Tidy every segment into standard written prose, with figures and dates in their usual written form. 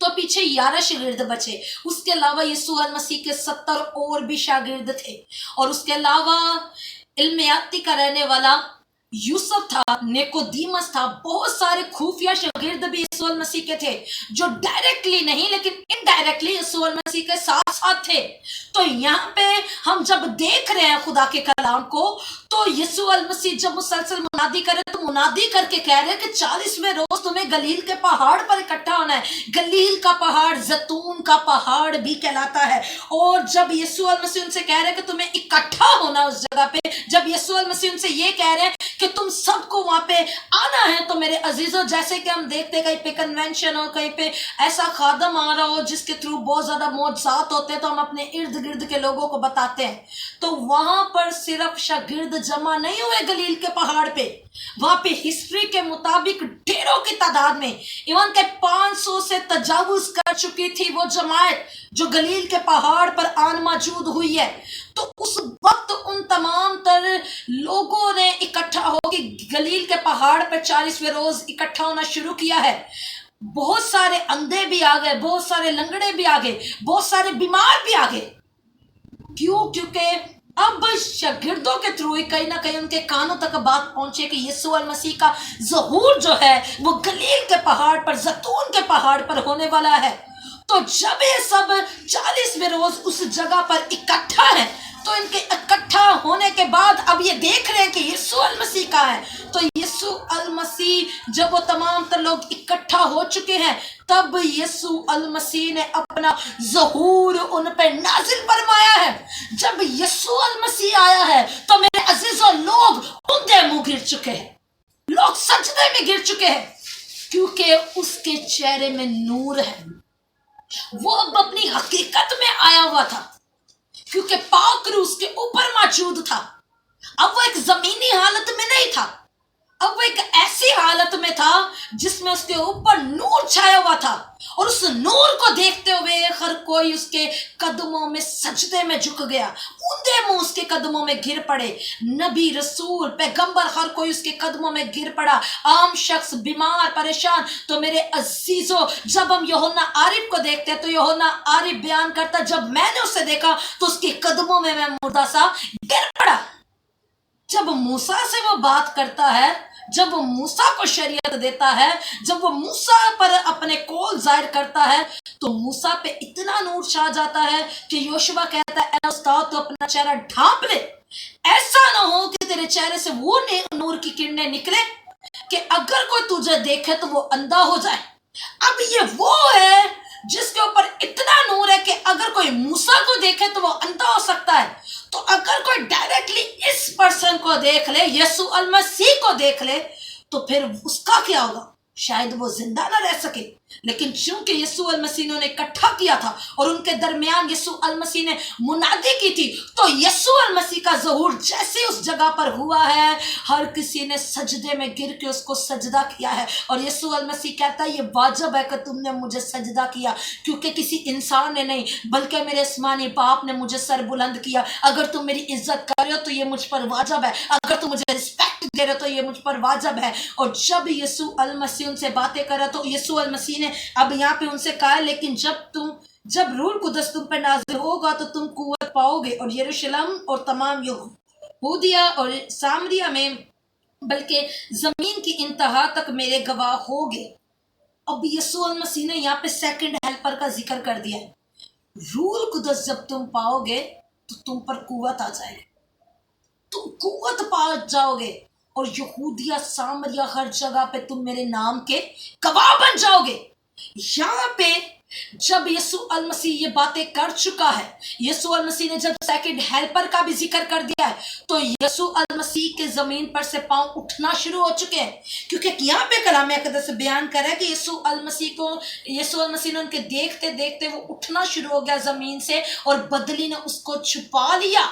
تو پیچھے 11 شاگرد بچے، اس کے علاوہ یسوع المسیح کے 70 اور بھی شاگرد تھے، اور اس کے علاوہ علمیاتی کا رہنے والا یوسف تھا، نیکودیمس تھا، بہت سارے خفیہ شاگرد بھی یسوع المسیح کے تھے جو ڈائریکٹلی نہیں لیکن انڈائریکٹلی یسوع المسیح کے ساتھ ساتھ تھے۔ تو یہاں پہ ہم جب دیکھ رہے ہیں خدا کے کلام کو، تو یسوع المسیح جب مسلسل منادی کرے تو منادی کر کے کہہ رہے ہیں کہ 40ویں روز تمہیں گلیل کے پہاڑ پر اکٹھا ہونا ہے۔ گلیل کا پہاڑ زیتون کا پہاڑ بھی کہلاتا ہے، اور جب یسوع المسیح ان سے کہہ رہے ہیں کہ تمہیں اکٹھا ہونا اس جگہ پہ، جب یسوع المسیح ان سے یہ کہہ رہے ہیں کہ تم سب کو وہاں پہ آنا ہے، تو میرے عزیزوں جیسے کہ ہم دیکھتے کہیں پہ کنونشن ہو، کہیں پہ ایسا خادم آ رہا ہو جس کے تھرو بہت زیادہ معجزات ہوتے ہیں، تو ہم اپنے ارد گرد کے لوگوں کو بتاتے ہیں۔ تو وہاں پر صرف شاگرد جمع نہیں ہوئے گلیل کے پہاڑ پہ، وہاں پہ ہسٹری کے مطابق ڈھیروں کی تعداد میں، ایون کہ 500 سے تجاوز کر چکی تھی وہ جماعت جو گلیل کے پہاڑ پر آن موجود ہوئی ہے۔ تو اس وقت ان تمام تر لوگوں نے اکٹھا ہو کے گلیل کے پہاڑ پر 40ویں روز اکٹھا ہونا شروع کیا ہے۔ بہت سارے اندھے بھی آ گئے، بہت سارے لنگڑے بھی آ گئے، بہت سارے بیمار بھی آ گئے۔ کیونکہ اب شاگردوں کے تھرو ہی کہیں نہ کہیں ان کے کانوں تک بات پہنچے کہ یسوع المسیح کا ظہور جو ہے وہ گلیل کے پہاڑ پر، زیتون کے پہاڑ پر ہونے والا ہے۔ تو جب یہ سب 40ویں روز اس جگہ پر اکٹھا ہے، تو ان کے اکٹھا ہونے کے بعد اب یہ دیکھ رہے ہیں کہ یسوع المسیح کا ہے۔ تو یسوع المسیح جب وہ تمام تر لوگ اکٹھا ہو چکے ہیں، تب یسوع المسیح نے اپنا ظہور ان پہ نازل فرمایا ہے۔ جب یسوع المسیح آیا ہے تو میرے عزیزوں لوگ اندھے منہ گر چکے ہیں، لوگ سجدے میں گر چکے ہیں، کیونکہ اس کے چہرے میں نور ہے۔ وہ اب اپنی حقیقت میں آیا ہوا تھا، کیونکہ پاک روح اس کے اوپر موجود تھا۔ اب وہ ایک زمینی حالت میں نہیں تھا، اب وہ ایک ایسی حالت میں تھا جس میں اس کے اوپر نور چھایا ہوا تھا، اور اس نور کو دیکھتے ہوئے ہر کوئی اس کے قدموں میں سجدے میں جھک گیا، اندھے منہ اس کے قدموں میں گر پڑے۔ نبی، رسول، پیغمبر ہر کوئی اس کے قدموں میں گر پڑا، عام شخص، بیمار، پریشان۔ تو میرے عزیزوں جب ہم یوحنا عارف کو دیکھتے ہیں تو یوحنا عارف بیان کرتا، جب میں نے اسے دیکھا تو اس کے قدموں میں میں مردہ سا گر پڑا۔ جب موسیٰ سے وہ بات کرتا ہے، جب وہ موسیٰ کو شریعت دیتا ہے، جب وہ موسیٰ پر اپنے قول ظاہر کرتا ہے، تو موسیٰ پہ اتنا نور چھا جاتا ہے کہ یوشوا کہتا ہے اے استاد تو اپنا چہرہ ڈھانپ لے، ایسا نہ ہو کہ تیرے چہرے سے وہ نور کی کرنیں نکلے کہ اگر کوئی تجھے دیکھے تو وہ اندھا ہو جائے۔ اب یہ وہ ہے جس کے اوپر اتنا نور ہے کہ اگر کوئی موسیٰ کو دیکھے تو وہ اندھا ہو سکتا ہے، تو اگر کوئی ڈائریکٹلی اس پرسن کو دیکھ لے، یسوع المسیح کو دیکھ لے، تو پھر اس کا کیا ہوگا؟ شاید وہ زندہ نہ رہ سکے۔ لیکن چونکہ یسوع المسیح نے انہیں اکٹھا کیا تھا اور ان کے درمیان یسوع المسیح نے منادی کی تھی، تو یسوع المسیح کا ظہور جیسے اس جگہ پر ہوا ہے، ہر کسی نے سجدے میں گر کے اس کو سجدہ کیا ہے۔ اور یسوع المسیح کہتا ہے یہ واجب ہے کہ تم نے مجھے سجدہ کیا، کیونکہ کسی انسان نے نہیں بلکہ میرے آسمانی باپ نے مجھے سر بلند کیا۔ اگر تم میری عزت کر رہے ہو تو یہ مجھ پر واجب ہے، اگر تم مجھے رسپیکٹ دے رہے ہو تو یہ مجھ پر واجب ہے۔ اور جب یسوع المسیح ان سے باتیں کر رہا تو یسوع المسیح نے اب یہاں پہ ان سے کہا لیکن جب روح القدس تم پہ نازل ہوگا تو تم قوت پاؤ گے، اور یروشلم اور تمام یہودیہ اور سامریہ میں بلکہ زمین کی انتہا تک میرے گواہ ہوگے۔ اب یسوع المسیح نے یہاں پہ سیکنڈ ہیلپر کا ذکر کر دیا ہے۔ روح القدس جب تم پاؤ گے تو تم پر قوت آ جائے گی، تم قوت پا جاؤ گے، اور یہودیہ سامریہ ہر جگہ پہ تم میرے نام کے گواہ بن جاؤ گے۔ یہاں پہ جب یسوع المسیح یہ باتیں کر چکا ہے، یسوع المسیح نے جب سیکنڈ ہیلپر کا بھی ذکر کر دیا ہے، تو یسوع المسیح کے زمین پر سے پاؤں اٹھنا شروع ہو چکے ہیں، کیونکہ یہاں پہ کلام اقدس بیان کر رہا ہے کہ یسوع المسیح نے ان کے دیکھتے دیکھتے وہ اٹھنا شروع ہو گیا زمین سے، اور بدلی نے اس کو چھپا لیا۔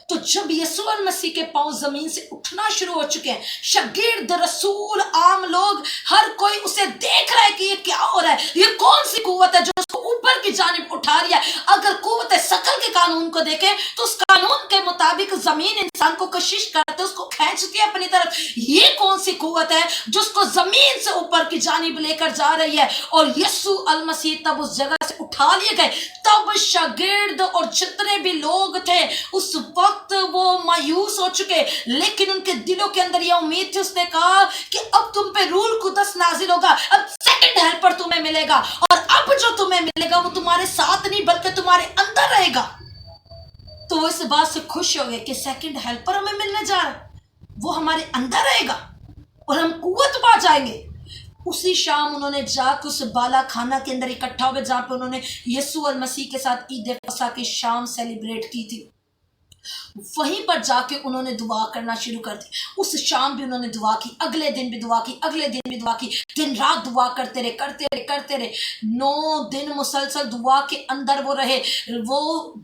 تو جب یسوع المسیح کے پاؤں زمین سے اٹھنا شروع ہو چکے ہیں، شاگرد، رسول، عام لوگ، ہر کوئی اسے دیکھ رہا ہے کہ یہ کیا ہو رہا ہے، یہ کون سی قوت ہے جو اس کو اوپر کی جانب اٹھا رہی ہے۔ اگر قوت ثقل کے قانون کو دیکھیں تو اس قانون کے مطابق زمین انسان کو کشش کرتے، اس کو کھینچتی ہے اپنی طرف۔ یہ کون سی قوت ہے جو اس کو زمین سے اوپر کی جانب لے کر جا رہی ہے؟ اور یسوع المسیح تب اس جگہ سے اٹھا لیے گئے۔ تب شاگرد اور جتنے بھی لوگ تھے اس وقت وہ مایوس ہو چکے، لیکن ان کے دلوں کے اندر یہ امید تھی۔ اس نے کہا کہ اب تم پہ روح القدس نازل ہوگا، اب سیکنڈ ہیلپر تمہیں ملے گا، اور اب جو تمہیں ملے گا وہ تمہارے ساتھ نہیں بلکہ تمہارے اندر رہے گا۔ تو وہ اس بات سے خوش ہو گئے کہ سیکنڈ ہیلپر ہمیں ملنے جا رہا ہے، وہ ہمارے اندر رہے گا اور ہم قوت پا جائیں گے۔ اسی شام انہوں نے جا کے اس بالا خانہ کے اندر اکٹھا ہوئے جہاں پہ انہوں نے یسوع المسیح کے ساتھ عید فصح کی شام سیلیبریٹ کی تھی، وہیں پر جا کے انہوں نے دعا کرنا شروع کر دی۔ اس شام بھی انہوں نے دعا کی، اگلے دن بھی دعا کی، اگلے دن بھی دعا کی، دن رات دعا کرتے رہے 9 دن مسلسل دعا کے اندر وہ رہے، وہ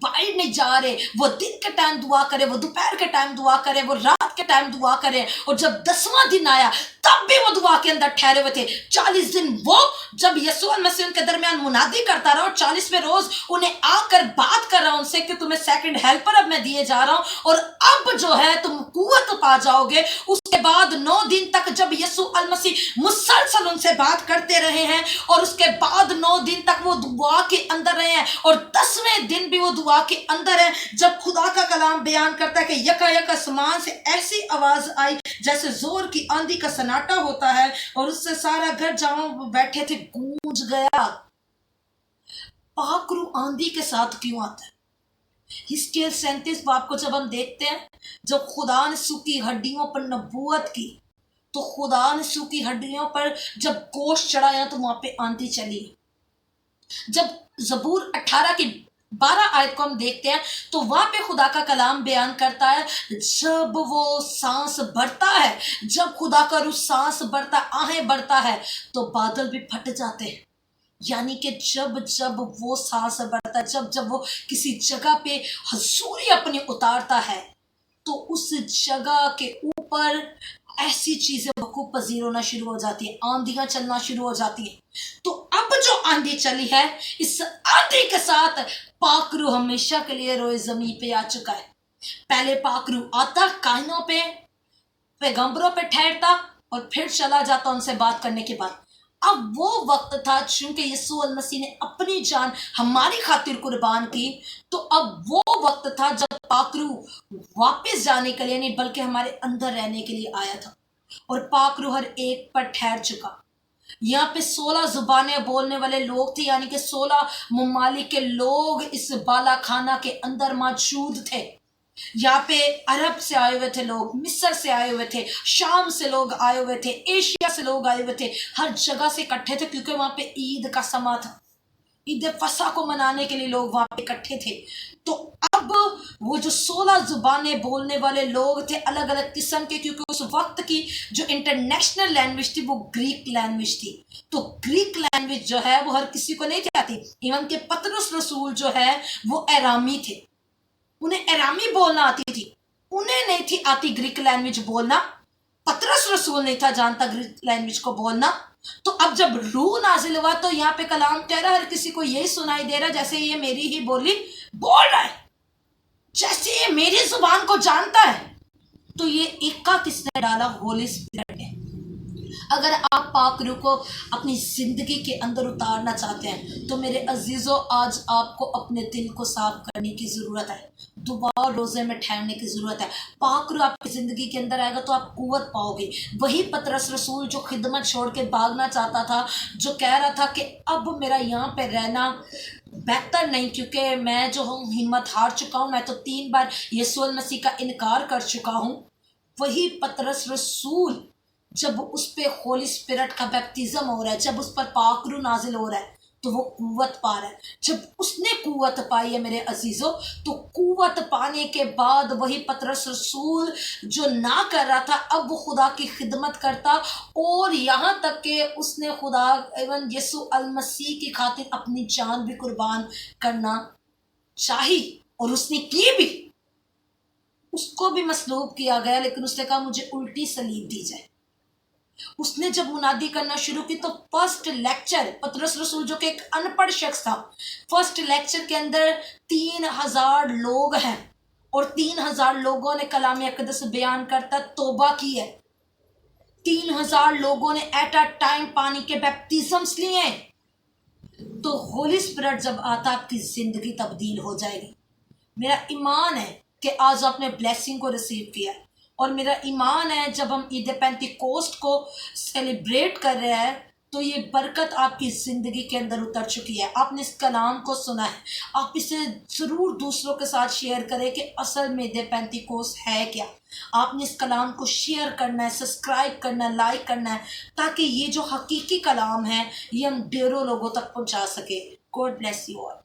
باہر نہیں جا رہے، وہ دن کے ٹائم دعا کرے، وہ دوپہر کے ٹائم دعا کرے، وہ رات کے ٹائم دعا کرے، اور جب 10واں دن آیا تب بھی وہ دعا کے اندر ٹھہرے ہوئے تھے۔ 40 دن وہ جب یسوع المسیح ان کے درمیان منادی کرتا رہا اور 40ویں روز انہیں آ کر بات کر رہا ان سے کہ تمہیں سیکنڈ ہیلپر اب میں دیے جا رہا ہوں اور اب جو ہے تم قوت پا جاؤ گے۔ اس کے بعد 9 دن تک جب یسوع المسیح مسلسل ان سے بات کرتے رہے ہیں اور اس کے بعد 9 دن تک وہ دعا کے اندر رہے ہیں اور 10ویں دن بھی وہ دعا کے اندر ہیں، جب خدا کا کلام بیان کرتا ہے کہ یکا یک آسمان سے ایسی آواز آئی جیسے زور کی آندھی کا سناٹا ہوتا ہے اور اس سے سارا گھر جہاں وہ بیٹھے تھے گونج گیا۔ پاک روح آندھی کے ساتھ کیوں آتا ہے؟ حزقیل 37 باب کو جب ہم دیکھتے ہیں، جب خدا نے سوکھی ہڈیوں پر نبوت کی تو خدا نے سوکھی ہڈیوں پر جب گوشت چڑھایا تو وہاں پہ آندھی چلی۔ جب زبور 18 کی 12 آیت کو ہم دیکھتے ہیں تو وہاں پہ خدا کا کلام بیان کرتا ہے جب وہ سانس بھرتا ہے، جب خدا کا روح سانس بھرتا، آہیں بھرتا ہے تو بادل بھی پھٹ جاتے ہیں۔ یعنی کہ جب وہ سانس بھرتا ہے، جب وہ کسی جگہ پہ حضوری اپنی اتارتا ہے تو اس جگہ کے اوپر ایسی چیزیں وقوع پذیر ہونا شروع ہو جاتی ہیں، آندھیاں چلنا شروع ہو جاتی ہیں۔ تو اب جو آندھی چلی ہے، اس آندھی کے ساتھ پاک روح ہمیشہ کے لیے روئے زمین پہ آ چکا ہے۔ پہلے پاک روح آتا، کائنوں پہ پیغمبروں پہ ٹھہرتا اور پھر چلا جاتا ان سے بات کرنے کے بعد۔ اب وہ وقت تھا چونکہ یسوع المسیح نے اپنی جان ہماری خاطر قربان کی، تو اب وہ وقت تھا جب پاک روح واپس جانے کے لیے نہیں بلکہ ہمارے اندر رہنے کے لیے آیا تھا، اور پاک روح ہر ایک پر ٹھہر چکا۔ یہاں پہ 16 زبانیں بولنے والے لوگ تھے، یعنی کہ 16 ممالک کے لوگ اس بالا خانہ کے اندر موجود تھے۔ یہاں پہ عرب سے آئے ہوئے تھے لوگ، مصر سے آئے ہوئے تھے، شام سے لوگ آئے ہوئے تھے، ایشیا سے لوگ آئے ہوئے تھے، ہر جگہ سے اکٹھے تھے کیونکہ وہاں پہ عید کا سما تھا، عید فصح کو منانے کے لیے لوگ وہاں پہ اکٹھے تھے۔ تو اب وہ جو 16 زبانیں بولنے والے لوگ تھے الگ الگ قسم کے، کیونکہ اس وقت کی جو انٹرنیشنل لینگویج تھی وہ گریک لینگویج تھی، تو گریک لینگویج جو ہے وہ ہر کسی کو نہیں آتی۔ ایون کہ پطرس رسول جو ہے وہ ایرامی تھے، انہیں ایرامی بولنا آتی تھی، انہیں نہیں تھی آتی گریک لینگویج بولنا۔ پطرس رسول نہیں تھا جانتا گریک لینگویج کو بولنا۔ تو اب جب روح نازل ہوا تو یہاں پہ کلام کہہ رہا ہے ہر کسی کو یہی سنائی دے رہا ہے جیسے یہ میری ہی بولی بول رہا ہے، جیسے یہ میری زبان کو جانتا ہے۔ تو یہ ایکا کس نے ڈالا؟ ہولی اسپرٹ نے۔ اگر آپ پاک روح کو اپنی زندگی کے اندر اتارنا چاہتے ہیں تو میرے عزیزوں آج آپ کو اپنے دل کو صاف کرنے کی ضرورت ہے، دعا اور روزے میں ٹھہرنے کی ضرورت ہے۔ پاک روح آپ کی زندگی کے اندر آئے گا تو آپ قوت پاؤ گے۔ وہی پطرس رسول جو خدمت چھوڑ کے بھاگنا چاہتا تھا، جو کہہ رہا تھا کہ اب میرا یہاں پہ رہنا بہتر نہیں کیونکہ میں جو ہوں ہمت ہار چکا ہوں، میں تو 3 بار یسوع المسیح کا انکار کر چکا ہوں۔ وہی پطرس رسول جب اس پہ ہولی اسپرٹ کا بیپتیزم ہو رہا ہے، جب اس پر پاک روح نازل ہو رہا ہے تو وہ قوت پا رہا ہے۔ جب اس نے قوت پائی ہے میرے عزیزوں، تو قوت پانے کے بعد وہی پطرس رسول جو نہ کر رہا تھا اب وہ خدا کی خدمت کرتا، اور یہاں تک کہ اس نے خدا ایون یسوع المسیح کی خاطر اپنی جان بھی قربان کرنا چاہی، اور اس نے کی بھی۔ اس کو بھی مصلوب کیا گیا لیکن اس نے کہا مجھے الٹی صلیب دی جائے، اس نے جب منادی کرنا شروع کی تو فرسٹ لیکچر، پطرس رسول جو کہ ایک ان پڑھ شخص تھا، فرسٹ لیکچر کے اندر 3000 لوگ ہیں اور 3000 لوگوں نے کلام اقدس بیان کرتا توبہ کی ہے، 3000 لوگوں نے ایٹ اے ٹائم پانی کے بیپتیزمس لیے ہیں۔ تو ہولی اسپرٹ جب آتا آپ کی زندگی تبدیل ہو جائے گی۔ میرا ایمان ہے کہ آج آپ نے بلیسنگ کو ریسیو کیا ہے، اور میرا ایمان ہے جب ہم عید پینتیکوسٹ کو سیلیبریٹ کر رہے ہیں تو یہ برکت آپ کی زندگی کے اندر اتر چکی ہے۔ آپ نے اس کلام کو سنا ہے، آپ اسے ضرور دوسروں کے ساتھ شیئر کریں کہ اصل میں عید پینتیکوسٹ ہے کیا۔ آپ نے اس کلام کو شیئر کرنا ہے، سبسکرائب کرنا ہے، لائک کرنا ہے، تاکہ یہ جو حقیقی کلام ہے یہ ہم ڈھیروں لوگوں تک پہنچا سکے۔ God bless you all.